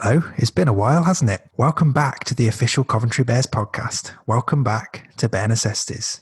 Hello, it's been a while, hasn't it? Welcome back to the official Coventry Bears podcast. Welcome back to Bear Necessities.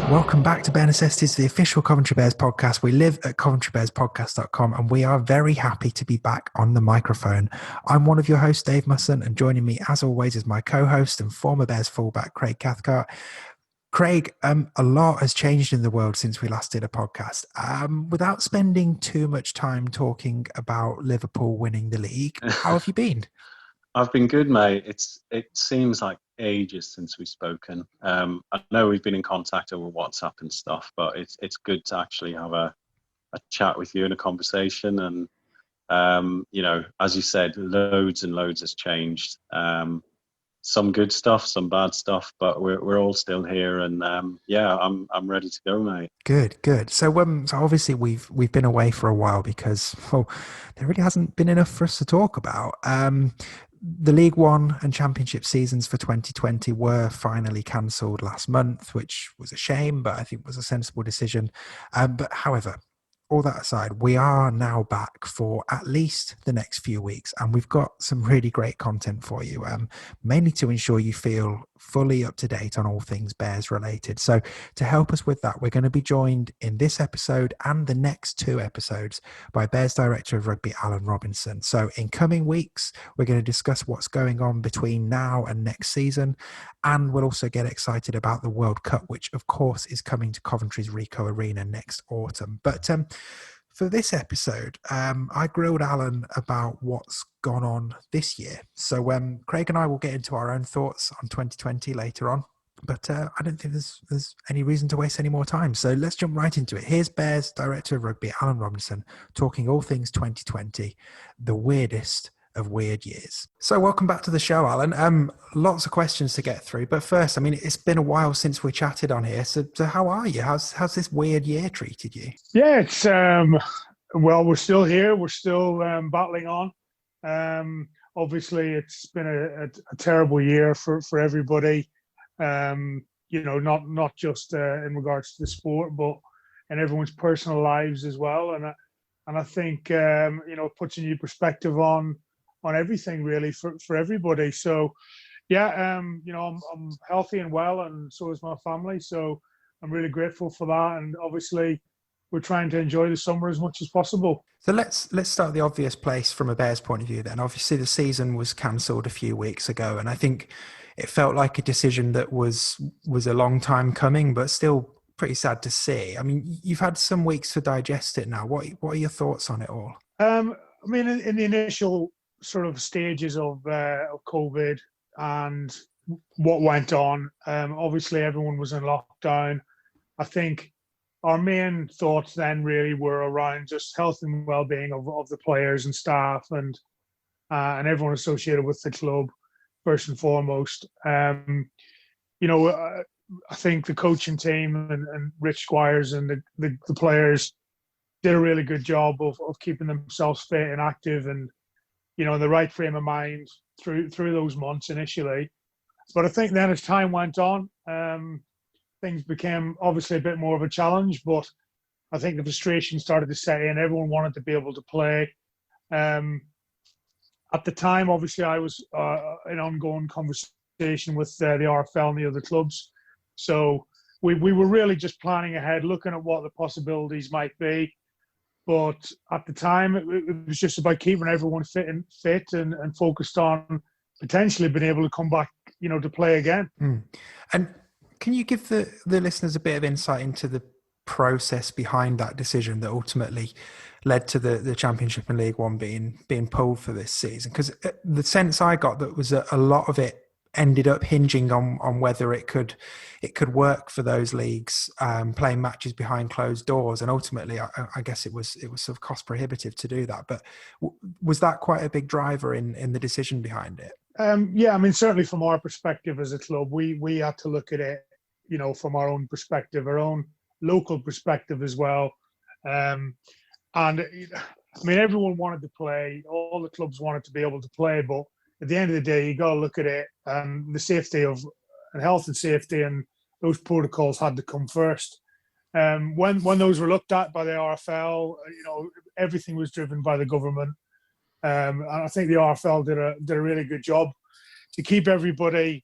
Welcome back to Bear Necessities, the official Coventry Bears podcast. We live at coventrybearspodcast.com and we are very happy to be back on the microphone. I'm one of your hosts, Dave Musson, and joining me as always is my co-host and former Bears fullback, Craig Cathcart. Craig, a lot has changed in the world since we last did a podcast. Without spending too much time talking about Liverpool winning the league, how have you been? I've been good, mate. It seems like ages since we've spoken. I know we've been in contact over WhatsApp and stuff, but it's good to actually have a chat with you and a conversation. And as you said, loads and loads has changed. Some good stuff, some bad stuff, but we're all still here, and I'm ready to go, mate. Good. So obviously we've been away for a while because there really hasn't been enough for us to talk about. The League One and Championship seasons for 2020 were finally cancelled last month, which was a shame, but I think was a sensible decision. But however, all that aside, we are now back for at least the next few weeks, and we've got some really great content for you, mainly to ensure you feel fully up to date on all things Bears related. So to help us with that, we're going to be joined in this episode and the next two episodes by Bears Director of Rugby, Alan Robinson. So in coming weeks, we're going to discuss what's going on between now and next season, and we'll also get excited about the World Cup, which of course is coming to Coventry's Ricoh Arena next autumn. But for this episode, I grilled Alan about what's gone on this year. So Craig and I will get into our own thoughts on 2020 later on. But I don't think there's any reason to waste any more time. So let's jump right into it. Here's Bears Director of Rugby, Alan Robinson, talking all things 2020, the weirdest of weird years. So welcome back to the show, Alan. Lots of questions to get through, but first, it's been a while since we chatted on here. So how are you? How's this weird year treated you? Yeah, it's we're still here. We're still battling on. Obviously, it's been a terrible year for everybody. Not just in regards to the sport, but in everyone's personal lives as well. And I think puts a new perspective on everything really for everybody. So I'm healthy and well, and so is my family. So I'm really grateful for that. And obviously we're trying to enjoy the summer as much as possible. So let's start the obvious place from a Bears point of view then. Obviously the season was cancelled a few weeks ago, and I think it felt like a decision that was a long time coming, but still pretty sad to see. You've had some weeks to digest it now. What are your thoughts on it all? In the initial sort of stages of COVID and what went on, obviously everyone was in lockdown. I think our main thoughts then really were around just health and well-being of the players and staff and everyone associated with the club first and foremost. I think the coaching team and Rich Squires and the players did a really good job of keeping themselves fit and active and in the right frame of mind through those months initially. But I think then as time went on, things became obviously a bit more of a challenge, but I think the frustration started to set in. Everyone wanted to be able to play. At the time, obviously, I was in ongoing conversation with the RFL and the other clubs. So we were really just planning ahead, looking at what the possibilities might be. But at the time, it was just about keeping everyone fit and focused on potentially being able to come back, to play again. And can you give the listeners a bit of insight into the process behind that decision that ultimately led to the Championship and League One being pulled for this season? Because the sense I got that was a lot of it ended up hinging on whether it could work for those leagues, playing matches behind closed doors, and ultimately I guess it was sort of cost prohibitive to do that. But was that quite a big driver in the decision behind it? Yeah, I mean, certainly from our perspective as a club, we had to look at it, from our own perspective, our own local perspective as well. And I mean, everyone wanted to play. All the clubs wanted to be able to play, but at the end of the day, you got to look at it, and the safety and health and safety and those protocols had to come first. When those were looked at by the RFL, everything was driven by the government. And I think the RFL did a really good job to keep everybody,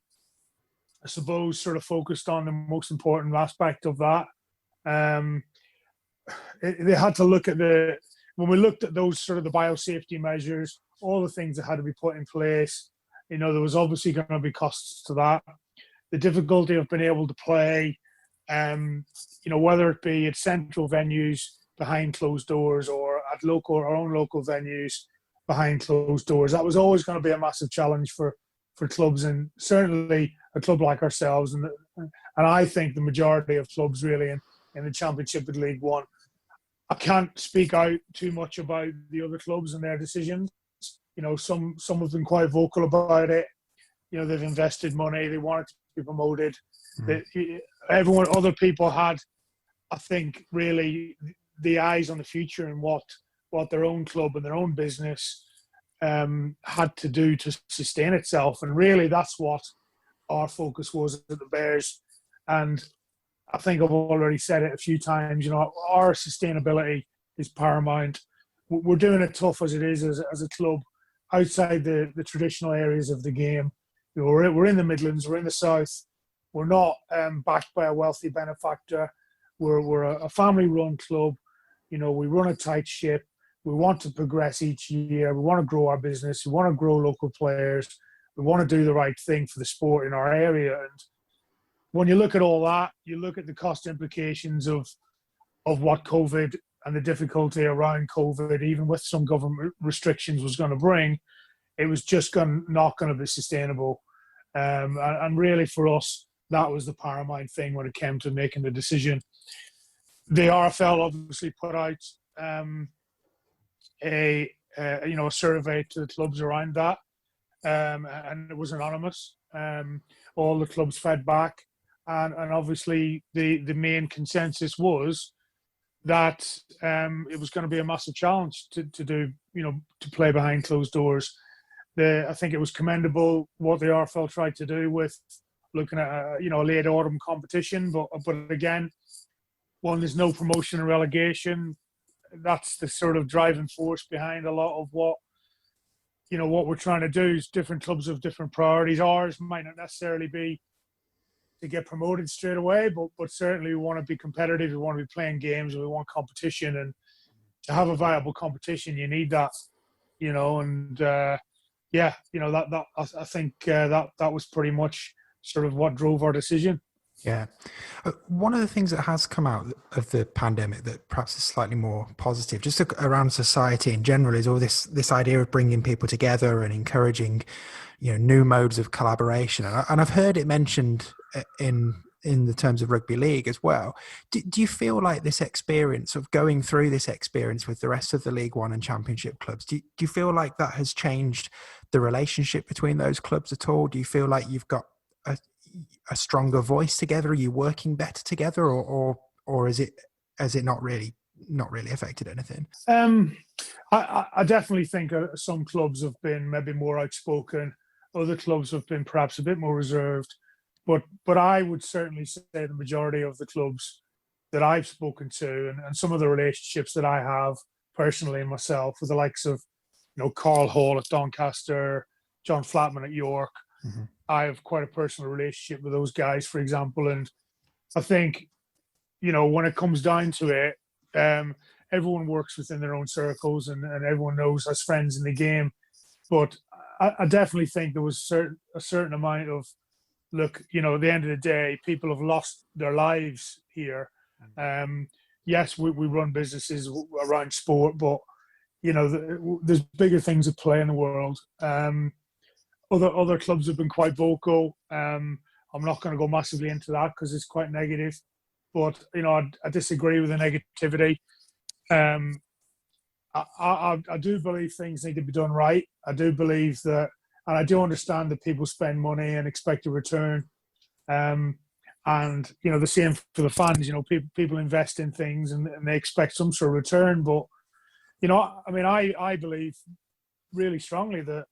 I suppose, sort of focused on the most important aspect of that. They had to look at when we looked at those sort of the biosafety measures, all the things that had to be put in place. There was obviously going to be costs to that. The difficulty of being able to play, whether it be at central venues behind closed doors or at our own local venues behind closed doors. That was always going to be a massive challenge for clubs, and certainly a club like ourselves. And I think the majority of clubs really in the Championship and League One. I can't speak out too much about the other clubs and their decisions. Some have been quite vocal about it. They've invested money. They want it to be promoted. Other people had, I think, really the eyes on the future and what their own club and their own business had to do to sustain itself. And really, that's what our focus was at the Bears. And I think I've already said it a few times, our sustainability is paramount. We're doing it tough as it is as a club outside the traditional areas of the game. We're in the Midlands, we're in the South. We're not backed by a wealthy benefactor. We're a family-run club. We run a tight ship. We want to progress each year. We want to grow our business. We want to grow local players. We want to do the right thing for the sport in our area. And when you look at all that, you look at the cost implications of what COVID and the difficulty around COVID, even with some government restrictions, was going to bring. It was just not going to be sustainable. And really for us, that was the paramount thing when it came to making the decision. The RFL obviously put out a survey to the clubs around that, and it was anonymous. All the clubs fed back. And obviously the main consensus was that it was going to be a massive challenge to do, to play behind closed doors. I think it was commendable what the RFL tried to do with looking at a late autumn competition, but again, there's no promotion and relegation. That's the sort of driving force behind a lot of what we're trying to do. Is different clubs have different priorities. Ours might not necessarily be to get promoted straight away, but certainly we want to be competitive. We want to be playing games. We want competition, and to have a viable competition, you need that. I think that was pretty much sort of what drove our decision. Yeah. One of the things that has come out of the pandemic that perhaps is slightly more positive, just around society in general, is all this idea of bringing people together and encouraging, new modes of collaboration. And I've heard it mentioned in the terms of rugby league as well. Do you feel like this experience of going through this experience with the rest of the League One and Championship clubs, do you feel like that has changed the relationship between those clubs at all? Do you feel like you've got a stronger voice together? Are you working better together, or has it not really affected anything? I definitely think some clubs have been maybe more outspoken. Other clubs have been perhaps a bit more reserved. But I would certainly say the majority of the clubs that I've spoken to, and some of the relationships that I have personally myself with the likes of, Carl Hall at Doncaster, John Flatman at York. Mm-hmm. I have quite a personal relationship with those guys, for example. And I think, when it comes down to it, everyone works within their own circles and everyone knows as friends in the game. But I definitely think there was a certain amount of, look, at the end of the day, people have lost their lives here. Yes, we run businesses around sport, but, there's bigger things at play in the world. Other clubs have been quite vocal. I'm not going to go massively into that because it's quite negative. But, I disagree with the negativity. I do believe things need to be done right. I do believe that And I do understand that people spend money and expect a return. And, the same for the fans, people invest in things and they expect some sort of return. But, I believe really strongly that,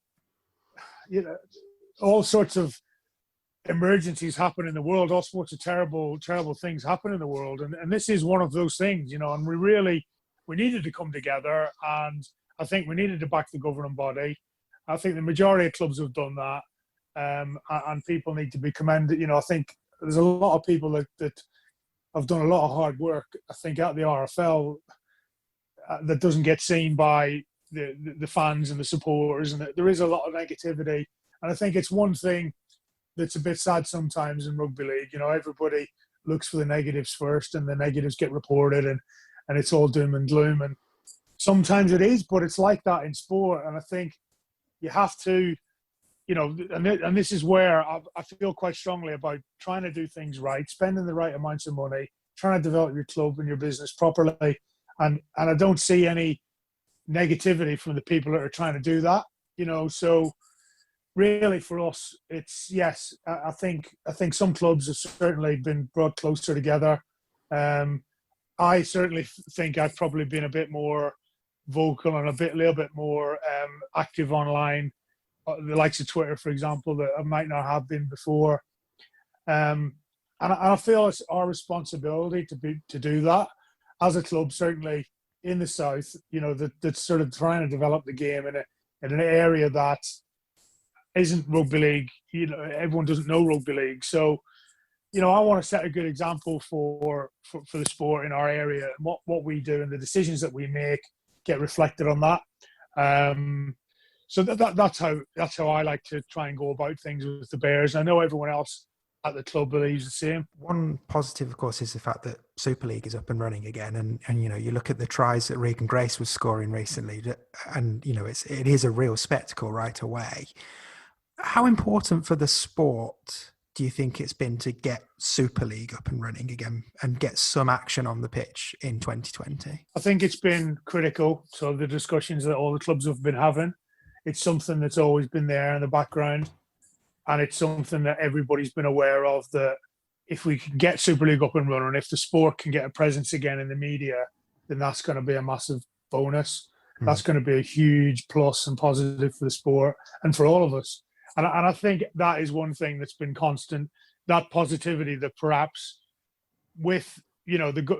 all sorts of emergencies happen in the world, all sorts of terrible things happen in the world. And this is one of those things, and we needed to come together, and I think we needed to back the governing body. I think the majority of clubs have done that, and people need to be commended. I think there's a lot of people that have done a lot of hard work, I think, at the RFL that doesn't get seen by the fans and the supporters, and there is a lot of negativity. And I think it's one thing that's a bit sad sometimes in rugby league. Everybody looks for the negatives first, and the negatives get reported, and it's all doom and gloom. And sometimes it is, but it's like that in sport. And I think you have to, and this is where I feel quite strongly about trying to do things right, spending the right amounts of money, trying to develop your club and your business properly. And I don't see any negativity from the people that are trying to do that, so really for us, it's, yes, I think some clubs have certainly been brought closer together. I certainly think I've probably been a bit more vocal and a little bit more active online, the likes of Twitter, for example, that I might not have been before. And I feel it's our responsibility to do that as a club, certainly in the south. That's sort of trying to develop the game in an area that isn't rugby league. Everyone doesn't know rugby league, so I want to set a good example for the sport in our area, and what we do and the decisions that we make get reflected on that. So that's how I like to try and go about things with the Bears. I know everyone else at the club believes the same. One positive, of course, is the fact that Super League is up and running again, and you look at the tries that Regan Grace was scoring recently, and it is a real spectacle right away. How important for the sport do you think it's been to get Super League up and running again and get some action on the pitch in 2020? I think it's been critical. So the discussions that all the clubs have been having, it's something that's always been there in the background. And it's something that everybody's been aware of, that if we can get Super League up and running, if the sport can get a presence again in the media, then that's going to be a massive bonus. That's going to be a huge plus and positive for the sport and for all of us. And I think that is one thing that's been constant, that positivity that perhaps with,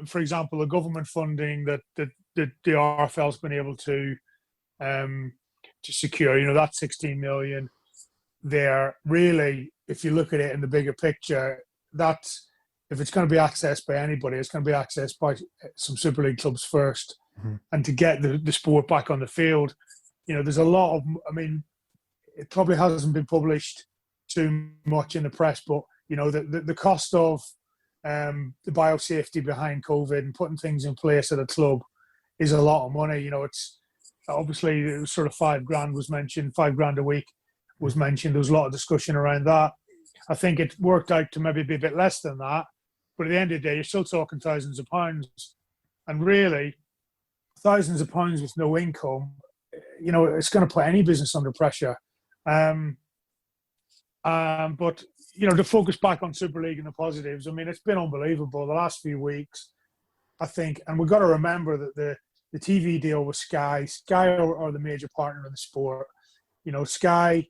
for example, the government funding that the RFL's been able to secure, that 16 million there, really, if you look at it in the bigger picture, that if it's going to be accessed by anybody, it's going to be accessed by some Super League clubs first. And to get the sport back on the field, there's a lot of, it probably hasn't been published too much in the press, but the cost of the biosafety behind COVID and putting things in place at a club is a lot of money. It's obviously, it was sort of $5,000 was mentioned, $5,000 a week was mentioned. There was a lot of discussion around that. I think it worked out to maybe be a bit less than that, but at the end of the day, you're still talking thousands of pounds, and really thousands of pounds with no income, it's going to put any business under pressure. But to focus back on Super League and the positives, it's been unbelievable the last few weeks, I think. And we've got to remember that the TV deal with Sky are the major partner in the sport. Sky,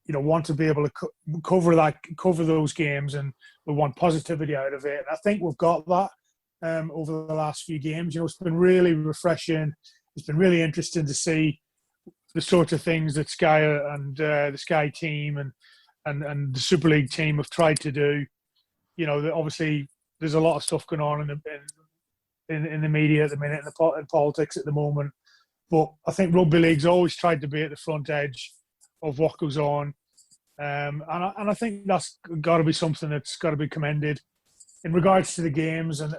want to be able to cover those games, and we want positivity out of it. And I think we've got that over the last few games. It's been really refreshing. It's been really interesting to see the sorts of things that Sky and the Sky team and the Super League team have tried to do. Obviously there's a lot of stuff going on in the media at the minute, in politics at the moment. But I think Rugby League's always tried to be at the front edge of what goes on. And I think that's got to be something that's got to be commended in regards to the games and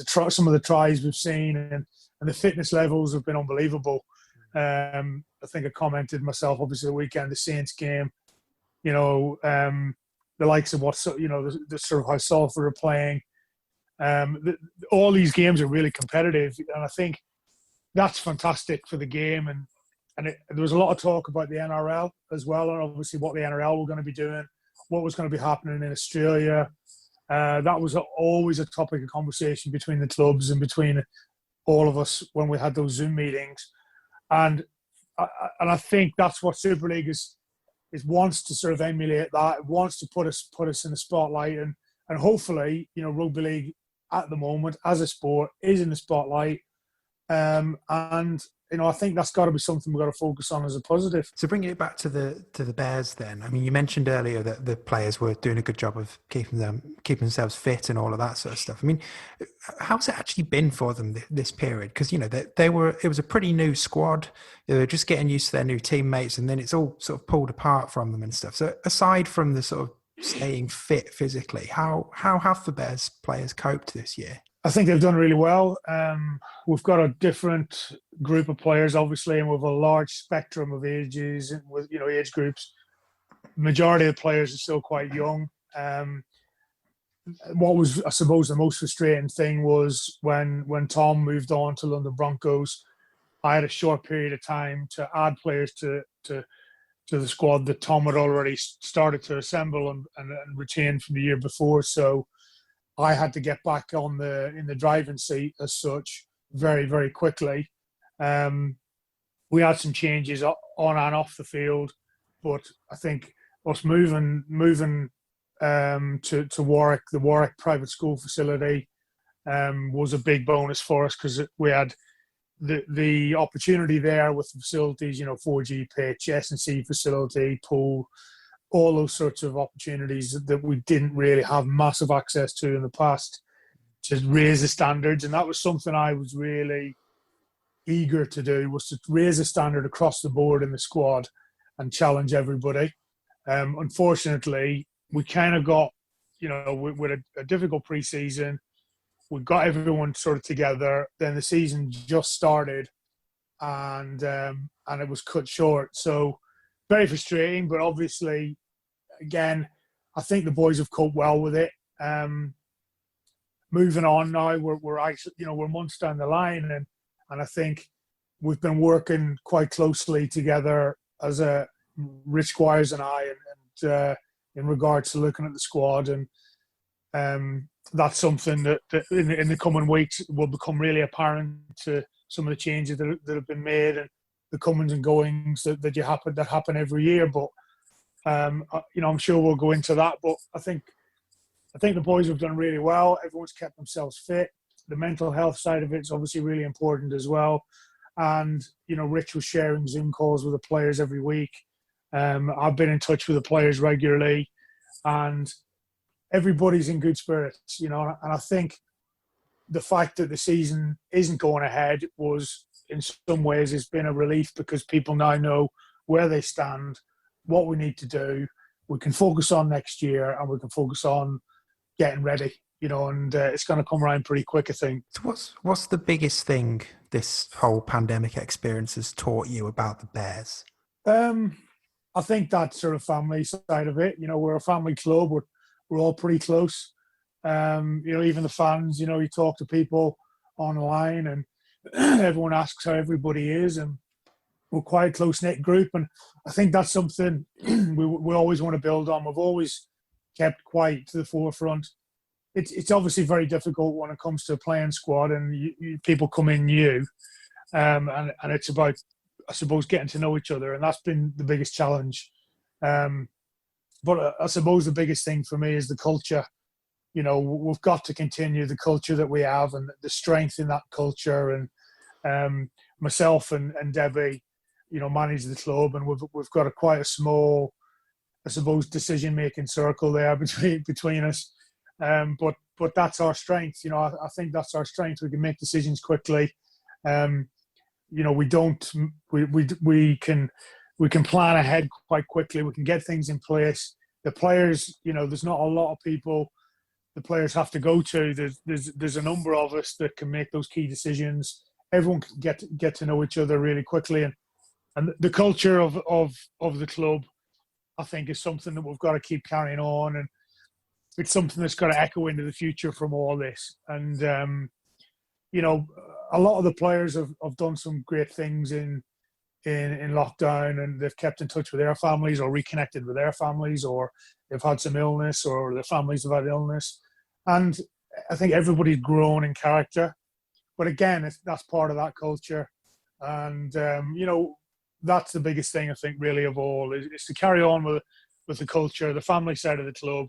some of the tries we've seen, and the fitness levels have been unbelievable. I think I commented myself, obviously, the weekend, the Saints game, the likes of the sort of how Salford are playing. All these games are really competitive, and I think that's fantastic for the game. And there was a lot of talk about the NRL as well, and obviously what the NRL were going to be doing, what was going to be happening in Australia. That was always a topic of conversation between the clubs and between all of us when we had those Zoom meetings. And I think that's what Super League is wants to sort of emulate that. It wants to put us in the spotlight, and hopefully, rugby league at the moment as a sport is in the spotlight. And I think that's got to be something we've got to focus on as a positive. So bringing it back to the Bears then, I mean, you mentioned earlier that the players were doing a good job of keeping themselves fit and all of that sort of stuff. I mean, how's it actually been for them this period? Because, it was a pretty new squad. They were just getting used to their new teammates, and then it's all sort of pulled apart from them and stuff. So aside from the sort of staying fit physically, how have the Bears players coped this year? I think they've done really well. We've got a different group of players, obviously, and with a large spectrum of ages and with age groups. Majority of the players are still quite young. What was, I suppose, the most frustrating thing was when Tom moved on to London Broncos. I had a short period of time to add players to the squad that Tom had already started to assemble and retain from the year before. So I had to get back in the driving seat as such very, very quickly. We had some changes on and off the field, but I think us moving to Warwick, the Warwick private school facility, was a big bonus for us because we had the opportunity there with the facilities, 4G pitch, S&C facility, pool, all those sorts of opportunities that we didn't really have massive access to in the past, to raise the standards. And that was something I was really eager to do, was to raise the standard across the board in the squad and challenge everybody. Unfortunately, we kind of got, with a difficult pre-season, we got everyone sort of together. Then the season just started, and it was cut short. So very frustrating, but obviously, again, I think the boys have coped well with it. Moving on now, we're actually, we're months down the line, and I think we've been working quite closely together as Rich Squires and I, and in regards to looking at the squad, and that's something that in the coming weeks will become really apparent to some of the changes that have been made and the comings and goings that happen every year. But I'm sure we'll go into that. But I think the boys have done really well. Everyone's kept themselves fit. The mental health side of it's obviously really important as well. And Rich was sharing Zoom calls with the players every week. I've been in touch with the players regularly, and everybody's in good spirits. And I think the fact that the season isn't going ahead was, in some ways, has been a relief, because people now know where they stand, what we need to do. We can focus on next year, and we can focus on getting ready, and it's going to come around pretty quick, I think. So what's the biggest thing this whole pandemic experience has taught you about the Bears? I think that sort of family side of it. We're a family club. We're all pretty close. Even the fans, you talk to people online, and everyone asks how everybody is, and we're quite a close-knit group. And I think that's something we always want to build on. We've always kept quite to the forefront. It's obviously very difficult when it comes to a playing squad, and people come in new, and it's about, I suppose, getting to know each other, and that's been the biggest challenge. But I suppose the biggest thing for me is the culture. We've got to continue the culture that we have, and the strength in that culture. And myself and Debbie, manage the club, and we've got quite a small, I suppose, decision-making circle there between us. But that's our strength. I think that's our strength. We can make decisions quickly. We can plan ahead quite quickly. We can get things in place. The players, there's not a lot of people the players have to go to. There's a number of us that can make those key decisions. Everyone can get to know each other really quickly, and the culture of the club, I think, is something that we've got to keep carrying on, and it's something that's got to echo into the future from all this. And a lot of the players have done some great things in in lockdown, and they've kept in touch with their families or reconnected with their families, or they've had some illness or their families have had illness. And I think everybody's grown in character. But again, that's part of that culture. And, that's the biggest thing, I think, really, of all, is to carry on with the culture, the family side of the club,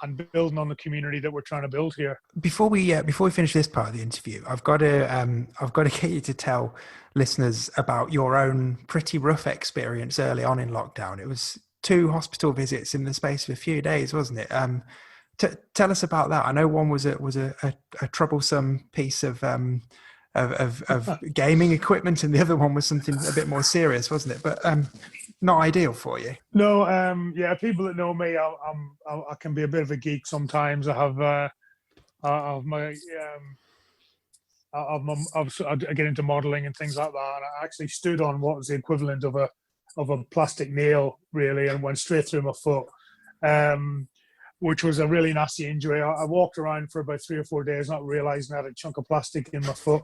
and building on the community that we're trying to build here. Before we finish this part of the interview, I've got to get you to tell listeners about your own pretty rough experience early on in lockdown. It was 2 hospital visits in the space of a few days, wasn't it? Tell us about that. I know one was a troublesome piece of gaming equipment, and the other one was something a bit more serious, wasn't it? But not ideal for you. No, people that know me, I can be a bit of a geek sometimes. I get into modelling and things like that. And I actually stood on what was the equivalent of a plastic nail, really, and went straight through my foot, which was a really nasty injury. I walked around for about 3 or 4 days, not realising I had a chunk of plastic in my foot,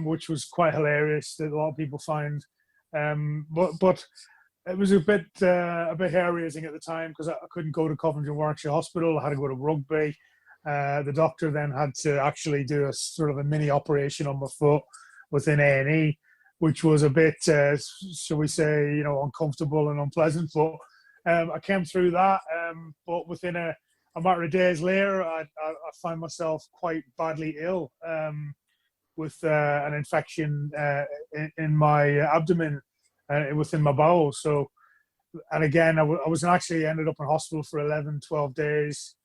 which was quite hilarious that a lot of people find. But it was a bit hair-raising at the time because I couldn't go to Coventry and Warwickshire Hospital. I had to go to Rugby. The doctor then had to actually do a sort of a mini operation on my foot within A&E, which was a bit, shall we say, uncomfortable and unpleasant. But I came through that. But within a matter of days later, I found myself quite badly ill with an infection in my abdomen, within my bowels. So, and again, I was actually ended up in hospital for 11, 12 days.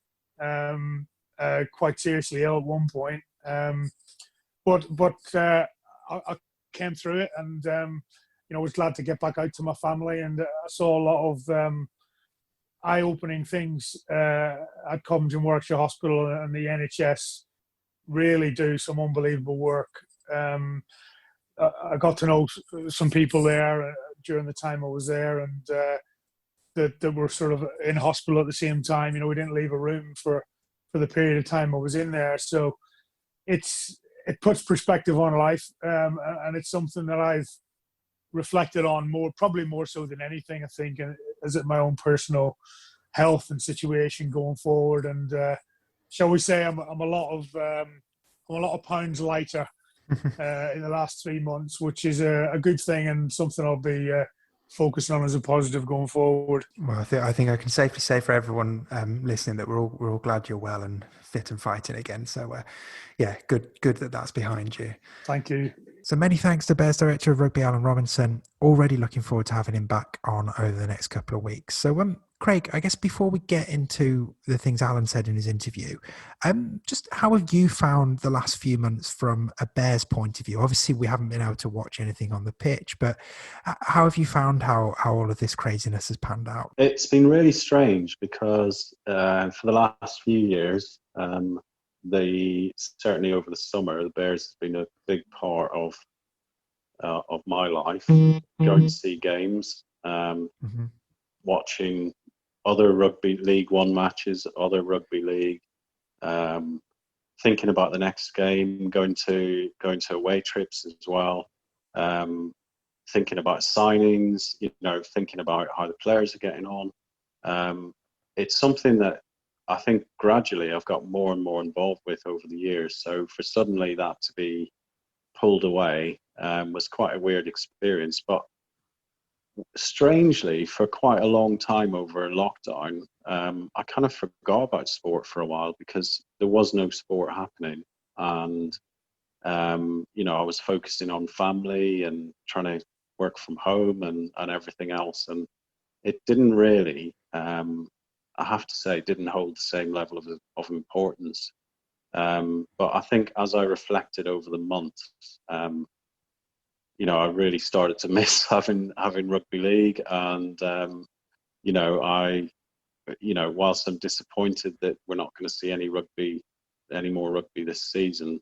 Quite seriously ill at one point, but I came through it, and was glad to get back out to my family. And I saw a lot of eye-opening things at Coventry and Warwickshire Hospital, and the NHS really do some unbelievable work. I got to know some people there during the time I was there, and that were sort of in hospital at the same time. We didn't leave a room for the period of time I was in there. So it puts perspective on life, and it's something that I've reflected on probably more so than anything, I think, as it my own personal health and situation going forward. And shall we say, I'm a lot of pounds lighter in the last 3 months, which is a good thing and something I'll be focusing on as a positive going forward. Well, I think I can safely say for everyone listening that we're all glad you're well and fit and fighting again. So, good that that's behind you. Thank you. So many thanks to Bears Director of Rugby, Alan Robinson. Already looking forward to having him back on over the next couple of weeks. So, Craig, I guess before we get into the things Alan said in his interview, just how have you found the last few months from a Bears point of view? Obviously, we haven't been able to watch anything on the pitch, but how have you found how all of this craziness has panned out? It's been really strange because for the last few years, certainly over the summer, the Bears has been a big part of my life. Going to see games, watching other Rugby League One matches, other Rugby League, thinking about the next game, going to away trips as well, thinking about signings, thinking about how the players are getting on. It's something that I think gradually I've got more and more involved with over the years. So for suddenly that to be pulled away was quite a weird experience. But strangely, for quite a long time over lockdown, I kind of forgot about sport for a while because there was no sport happening. And, I was focusing on family and trying to work from home and everything else. And it didn't really, I have to say, didn't hold the same level of importance. But I think as I reflected over the months, I really started to miss having rugby league, and whilst I'm disappointed that we're not going to see any more rugby this season,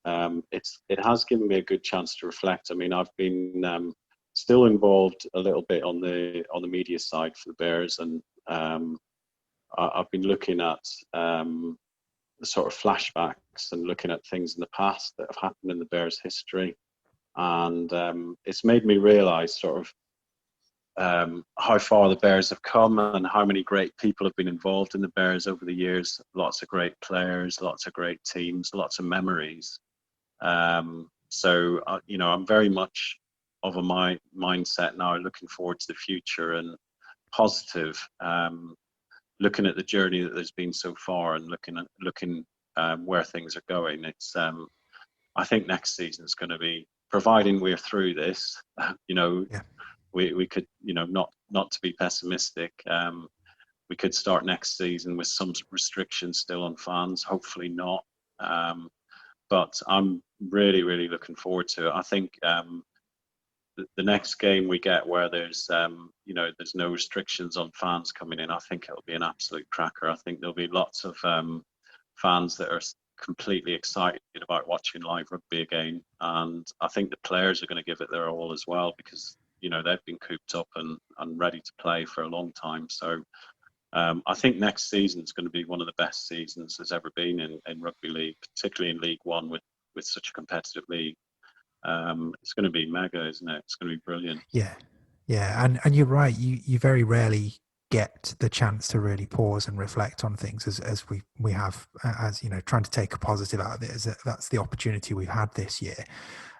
it has given me a good chance to reflect. I mean, I've been still involved a little bit on the media side for the Bears, and I've been looking at the sort of flashbacks and looking at things in the past that have happened in the Bears' history. and it's made me realise sort of how far the Bears have come and how many great people have been involved in the Bears over the years. Lots of great players, lots of great teams, lots of memories. So I'm very much of a mindset now, looking forward to the future and positive. Looking at the journey that there's been so far and looking where things are going. It's I think next season is going to be, providing we're through this. Yeah. We could, not to be pessimistic. We could start next season with some restrictions still on fans. Hopefully not. But I'm really, really looking forward to it. I think the next game we get where there's there's no restrictions on fans coming in, I think it'll be an absolute cracker. I think there'll be lots of fans that are completely excited about watching live rugby again, and I think the players are going to give it their all as well, because they've been cooped up and ready to play for a long time. So I think next season is going to be one of the best seasons there's ever been in rugby league, particularly in League One with such a competitive league. It's going to be mega, isn't it? It's going to be brilliant. Yeah, and you're right. You very rarely get the chance to really pause and reflect on things as we have, as trying to take a positive out of it. That's the opportunity we've had this year.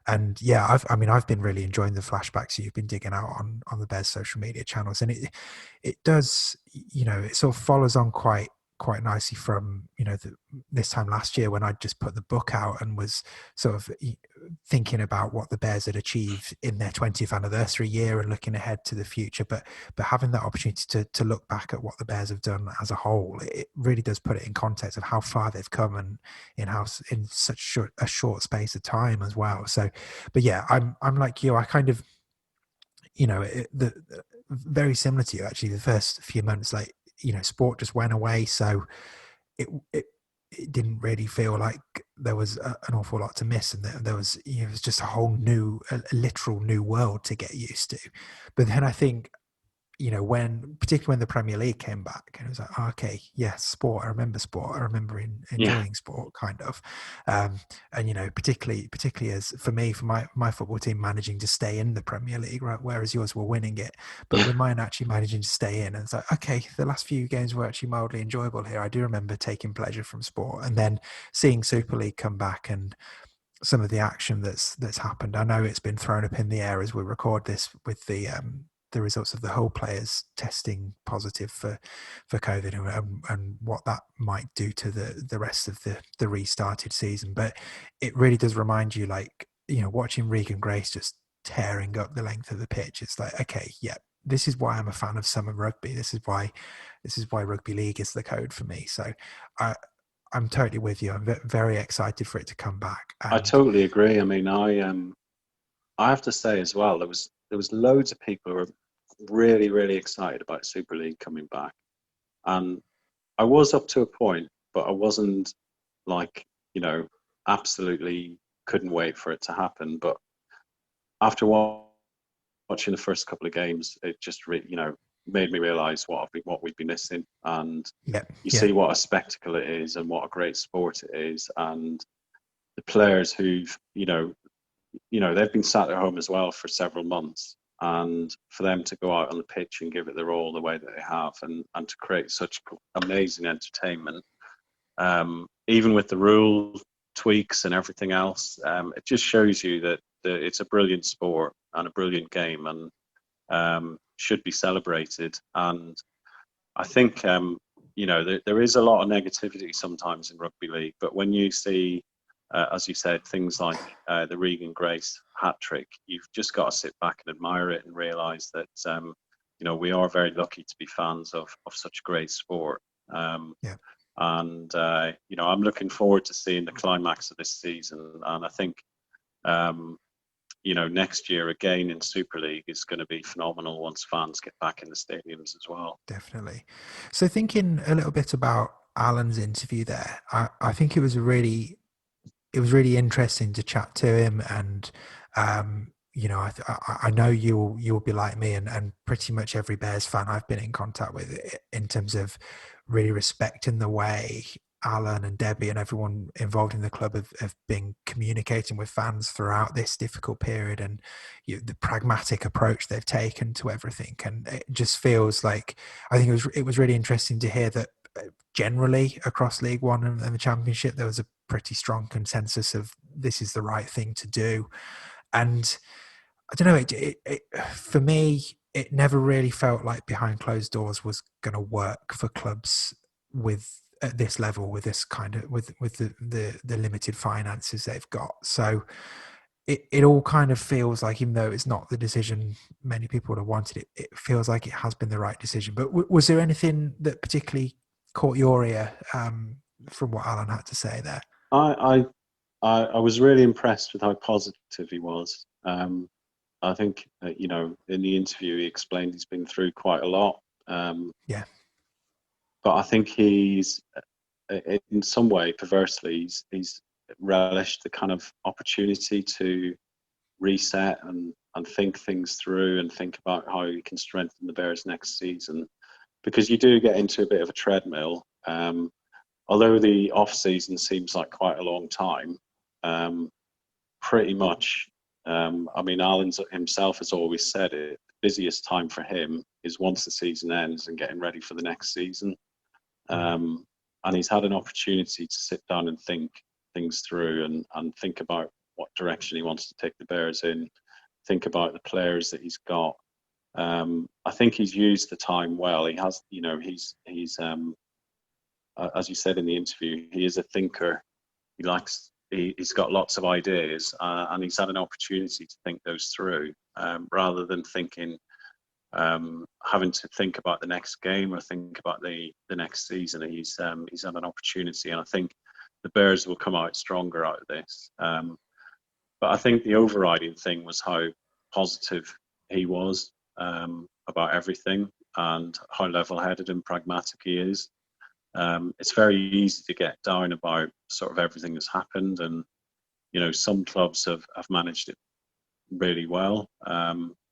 And yeah, I've been really enjoying the flashbacks you've been digging out on the Bears social media channels, and it does, it sort of follows on quite nicely from this time last year when I just put the book out and was sort of thinking about what the Bears had achieved in their 20th anniversary year and looking ahead to the future, but having that opportunity to look back at what the Bears have done as a whole, it really does put it in context of how far they've come and in such a short space of time as well. So, but yeah, I'm like you. I kind of, very similar to you actually. The first few months, like, sport just went away, so it didn't really feel like there was an awful lot to miss, and there was it was just a whole a literal new world to get used to. But then I think particularly when the Premier League came back, and it was like, okay, yes, sport. I remember sport. I remember enjoying sport, kind of. And particularly as for me, for my football team managing to stay in the Premier League, right, whereas yours were winning it, but with mine actually managing to stay in, and it's like, okay, the last few games were actually mildly enjoyable here. I do remember taking pleasure from sport, and then seeing Super League come back and some of the action that's happened. I know it's been thrown up in the air as we record this with the results of the whole players testing positive for COVID and what that might do to the rest of the restarted season. But it really does remind you, like, watching Regan Grace just tearing up the length of the pitch. It's like, okay, yeah, this is why I'm a fan of summer rugby. This is why rugby league is the code for me. So I'm totally with you. I'm very excited for it to come back. I totally agree. I mean, I have to say as well, there was loads of people who were really, really excited about Super League coming back, and I was up to a point, but I wasn't like, absolutely couldn't wait for it to happen. But after watching the first couple of games, it just made me realise what we've been missing, and see what a spectacle it is and what a great sport it is, and the players who've they've been sat at home as well for several months, and for them to go out on the pitch and give it their all the way that they have, and to create such amazing entertainment, even with the rule tweaks and everything else, it just shows you that it's a brilliant sport and a brilliant game, and should be celebrated. And I think there is a lot of negativity sometimes in rugby league, but when you see as you said, things like the Regan Grace hat trick, you've just got to sit back and admire it and realise that we are very lucky to be fans of such great sport. And I'm looking forward to seeing the climax of this season, and I think next year again in Super League is going to be phenomenal once fans get back in the stadiums as well. Definitely. So thinking a little bit about Alan's interview there, I think it was really interesting to chat to him, and I know you'll be like me and pretty much every Bears fan I've been in contact with in terms of really respecting the way Alan and Debbie and everyone involved in the club have been communicating with fans throughout this difficult period, and the pragmatic approach they've taken to everything. And it just feels like, I think it was really interesting to hear that generally across League One and the Championship, there was a pretty strong consensus of this is the right thing to do. And I don't know, for me, it never really felt like behind closed doors was going to work for clubs with at this level, with this kind of with the limited finances they've got. So it all kind of feels like, even though it's not the decision many people would have wanted, it feels like it has been the right decision. But was there anything that particularly caught your ear from what Alan had to say there? I was really impressed with how positive he was. I think, in the interview, he explained he's been through quite a lot. Yeah. But I think he's, in some way, perversely, he's relished the kind of opportunity to reset and think things through and think about how he can strengthen the Bears next season. Because you do get into a bit of a treadmill. Although the off-season seems like quite a long time, pretty much, Alan himself has always said it, the busiest time for him is once the season ends and getting ready for the next season. And he's had an opportunity to sit down and think things through and think about what direction he wants to take the Bears in, think about the players that he's got. I think he's used the time well. He has, he's as you said in the interview, he is a thinker. He's got lots of ideas, and he's had an opportunity to think those through, rather than having to think about the next game or think about the next season. He's had an opportunity, and I think the Bears will come out stronger out of this. But I think the overriding thing was how positive he was about everything, and how level-headed and pragmatic he is. It's very easy to get down about sort of everything that's happened, and some clubs have managed it really well.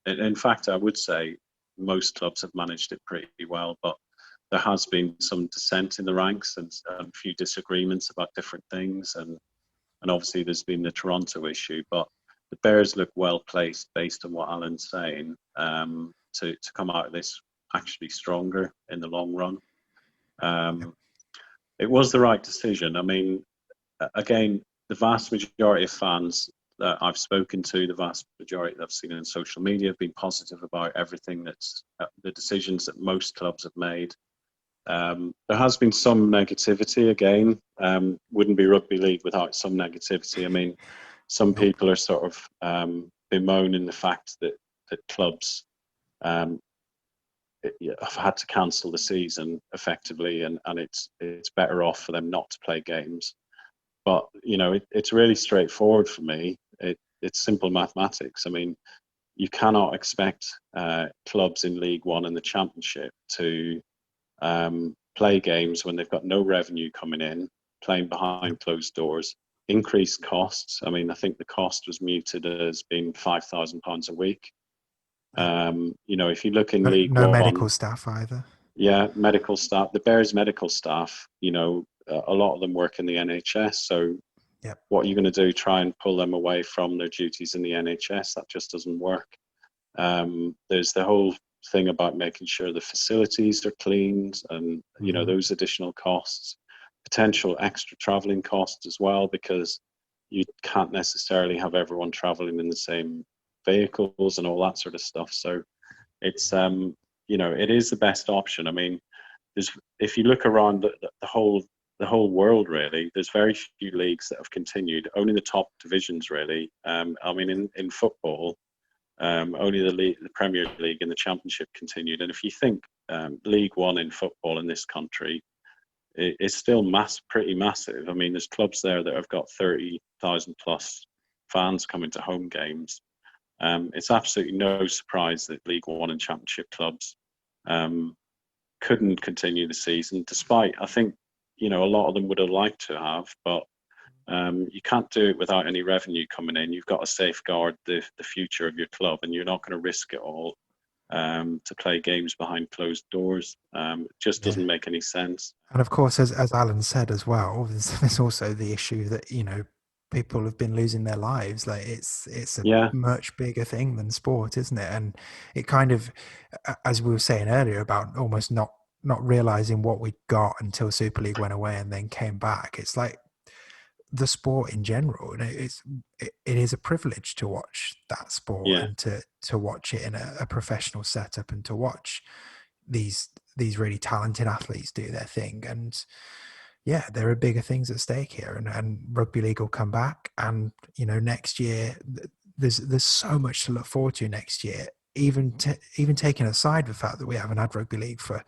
In fact, I would say most clubs have managed it pretty well, but there has been some dissent in the ranks and a few disagreements about different things, and obviously there's been the Toronto issue, but the Bears look well placed based on what Alan's saying, to come out of this actually stronger in the long run. It was the right decision. I mean, again, the vast majority of fans that I've spoken to, the vast majority that I've seen on social media, have been positive about everything that's the decisions that most clubs have made. There has been some negativity again. Wouldn't be rugby league without some negativity. I mean, some people are sort of bemoaning the fact that clubs have had to cancel the season effectively, and it's better off for them not to play games. But it's really straightforward for me. It's simple mathematics. I mean, you cannot expect clubs in League One and the Championship to play games when they've got no revenue coming in, playing behind closed doors, increased costs. I mean, I think the cost was muted as being £5,000 a week. If you look in League no One, medical staff either. Yeah, medical staff. The Bears medical staff, a lot of them work in the NHS. So what are you going to do? Try and pull them away from their duties in the NHS? That just doesn't work. There's the whole thing about making sure the facilities are cleaned, and those additional costs, potential extra traveling costs as well, because you can't necessarily have everyone traveling in the same vehicles and all that sort of stuff. So it's it is the best option. I mean, if you look around the whole world, really, there's very few leagues that have continued. Only the top divisions, really. In football, only the Premier League and the Championship continued. And if you think League One in football in this country, it's still pretty massive. I mean, there's clubs there that have got 30,000 plus fans coming to home games. It's absolutely no surprise that League One and Championship clubs couldn't continue the season, despite, I think, a lot of them would have liked to have, but you can't do it without any revenue coming in. You've got to safeguard the future of your club, and you're not going to risk it all to play games behind closed doors. It just doesn't make any sense. And of course, as Alan said as well, there's also the issue that, you know, people have been losing their lives. Like it's a much bigger thing than sport, isn't it? And it kind of, as we were saying earlier about almost not realizing what we'd got until Super League went away and then came back. It's like the sport in general, and it is a privilege to watch that sport and to watch it in a professional setup and to watch these really talented athletes do their thing. And yeah, there are bigger things at stake here, and rugby league will come back. And you know, next year there's so much to look forward to next year, even taking aside the fact that we haven't had rugby league for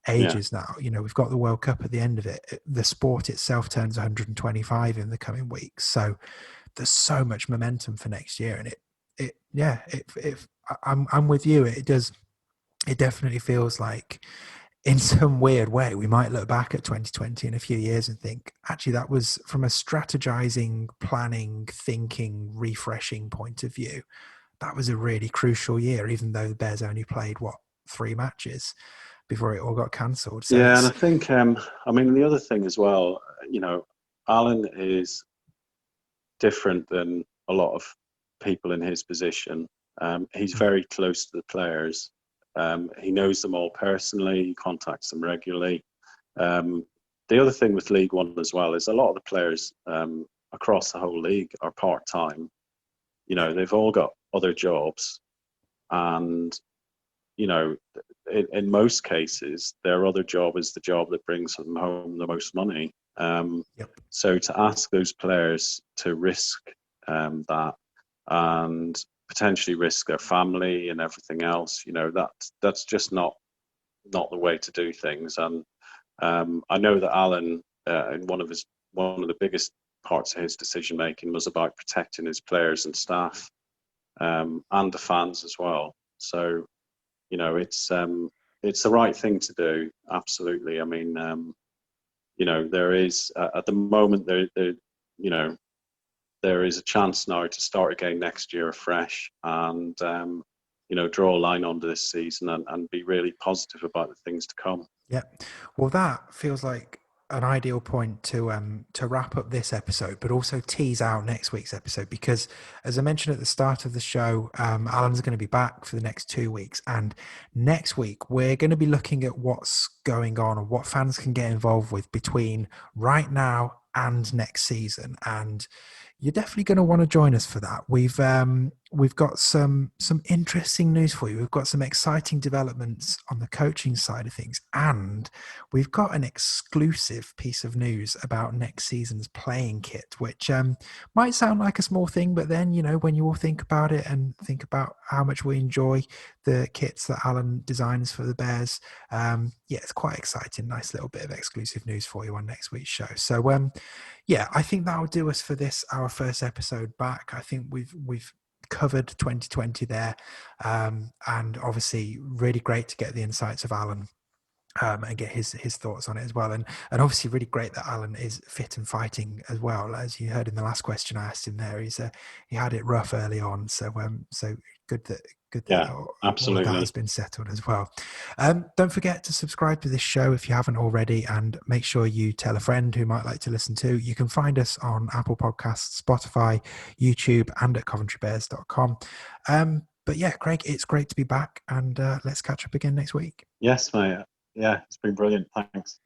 ages now. You know, we've got the World Cup at the end of it. The sport itself turns 125 in the coming weeks, so there's so much momentum for next year. And I'm with you. It definitely feels like, in some weird way, we might look back at 2020 in a few years and think, actually, that was, from a strategizing, planning, thinking, refreshing point of view, that was a really crucial year, even though the Bears only played 3 matches before it all got cancelled. So and I think, I mean, the other thing as well, you know, Alan is different than a lot of people in his position. He's very close to the players. He knows them all personally. He contacts them regularly. The other thing with League One as well is a lot of the players across the whole league are part-time. You know, they've all got other jobs, and you know, in most cases, their other job is the job that brings them home the most money. So to ask those players to risk that and potentially risk their family and everything else, you know, that's just not the way to do things. And I know that Alan, in one of the biggest parts of his decision making was about protecting his players and staff, and the fans as well. So, you know, it's the right thing to do. Absolutely. I mean, you know, there is at the moment you know, there is a chance now to start again next year afresh, and you know, draw a line under this season and be really positive about the things to come. Yeah, well, that feels like an ideal point to wrap up this episode, but also tease out next week's episode, because as I mentioned at the start of the show, Alan's going to be back for the next 2 weeks, and next week we're going to be looking at what's going on and what fans can get involved with between right now and next season. And you're definitely going to want to join us for that. We've got some interesting news for you. We've got some exciting developments on the coaching side of things, and we've got an exclusive piece of news about next season's playing kit, which might sound like a small thing, but then, you know, when you all think about it and think about how much we enjoy the kits that Alan designs for the Bears, it's quite exciting. Nice little bit of exclusive news for you on next week's show. So I think that'll do us for this, our first episode back. I think we've covered 2020 there, and obviously really great to get the insights of Alan and get his thoughts on it as well, and obviously really great that Alan is fit and fighting as well. As you heard in the last question I asked him there, he had it rough early on, so good that absolutely, all that has been settled as well. Don't forget to subscribe to this show if you haven't already, and make sure you tell a friend who might like to listen to. You can find us on Apple Podcasts, Spotify, YouTube, and at coventrybears.com. But yeah, Craig, it's great to be back, and let's catch up again next week. Yes, mate. Yeah, it's been brilliant. Thanks.